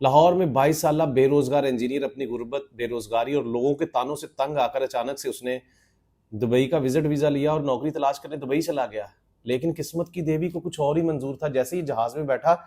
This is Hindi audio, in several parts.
लाहौर में 22 साल बेरोजगार इंजीनियर अपनी गुर्बत, बेरोजगारी और लोगों के तानों से तंग आकर अचानक से उसने दुबई का विजिट वीजा लिया और नौकरी तलाश करने दुबई चला गया। लेकिन किस्मत की देवी को कुछ और ही मंजूर था। जैसे ही जहाज में बैठा,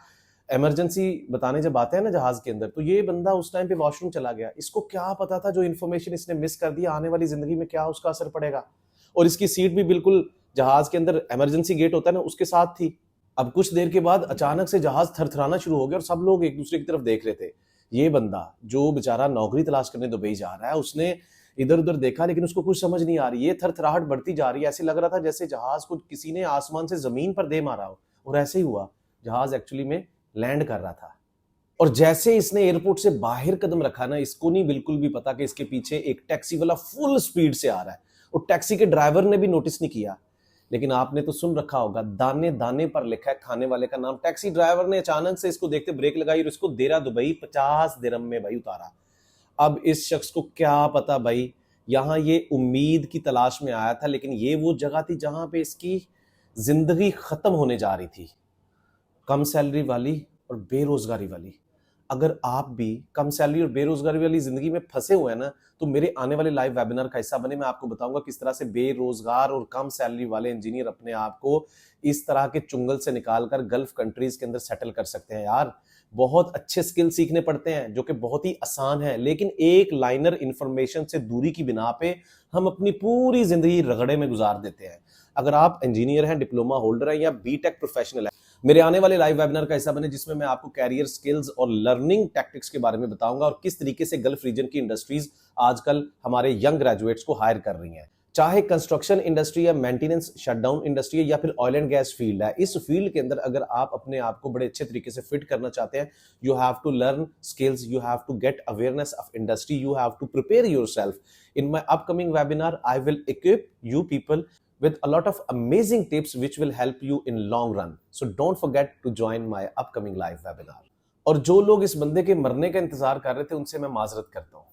इमरजेंसी बताने जब आते हैं ना जहाज के अंदर, तो ये बंदा उस टाइम पे वॉशरूम चला गया। इसको क्या पता था जो इन्फॉर्मेशन इसने मिस कर दी आने वाली जिंदगी में क्या उसका असर पड़ेगा। और इसकी सीट भी बिल्कुल जहाज के अंदर इमरजेंसी गेट होता है ना उसके साथ थी। अब कुछ देर के बाद अचानक से जहाज थरथराना शुरू हो गया और सब लोग एक दूसरे की तरफ देख रहे थे। ये बंदा जो बेचारा नौकरी तलाश करने दुबई जा रहा है, उसने इधर उधर देखा लेकिन उसको कुछ समझ नहीं आ रही। ये थरथराहट बढ़ती जा रही है, ऐसे लग रहा था जैसे जहाज को किसी ने आसमान से जमीन पर दे मारा हो। और ऐसे ही हुआ, जहाज एक्चुअली में लैंड कर रहा था। और जैसे इसने एयरपोर्ट से बाहर कदम रखा ना, इसको नहीं बिल्कुल भी पता कि इसके पीछे एक टैक्सी वाला फुल स्पीड से आ रहा है। और टैक्सी के ड्राइवर ने भी नोटिस नहीं किया। लेकिन आपने तो सुन रखा होगा, दाने दाने पर लिखा है खाने वाले का नाम। टैक्सी ड्राइवर ने अचानक से इसको देखते ब्रेक लगाई और इसको देरा दुबई 50 दिरहम में भाई उतारा। अब इस शख्स को क्या पता भाई, यहां ये उम्मीद की तलाश में आया था, लेकिन ये वो जगह थी जहां पे इसकी जिंदगी खत्म होने जा रही थी। कम सैलरी वाली और बेरोजगारी वाली। अगर आप भी कम सैलरी और बेरोजगारी वाली जिंदगी में फंसे हुए हैं ना, तो मेरे आने वाले लाइव वेबिनार का हिस्सा बने। मैं आपको बताऊंगा किस तरह से बेरोजगार और कम सैलरी वाले इंजीनियर अपने आप को इस तरह के चुंगल से निकालकर गल्फ कंट्रीज के अंदर सेटल कर सकते हैं। यार बहुत अच्छे स्किल सीखने पड़ते हैं जो कि बहुत ही आसान है, लेकिन एक लाइनर इंफॉर्मेशन से दूरी की बिना पे हम अपनी पूरी जिंदगी रगड़े में गुजार देते हैं। अगर आप इंजीनियर हैं, डिप्लोमा होल्डर हैं या बीटेक प्रोफेशनल है, मेरे आने वाले लाइव वेबिनार का हिस्सा बने, जिसमें मैं आपको कैरियर स्किल्स और लर्निंग टैक्टिक्स के बारे में बताऊंगा और किस तरीके से गल्फ रीजन की इंडस्ट्रीज आजकल हमारे यंग ग्रेजुएट्स को हायर कर रही हैं। चाहे कंस्ट्रक्शन इंडस्ट्री या मेंटेनेंस शटडाउन इंडस्ट्री है या फिर ऑयल एंड गैस फील्ड है, इस फील्ड के अंदर अगर आप अपने आप को बड़े अच्छे तरीके से फिट करना चाहते हैं, you have to learn skills, you have to get awareness of industry, you have to prepare yourself. In my upcoming webinar I will equip you people with a lot of amazing tips which will help you in long run. So don't forget to join my upcoming live webinar. और जो लोग इस बंदे के मरने का इंतजार कर रहे थे, उनसे मैं माजरत करता हूँ।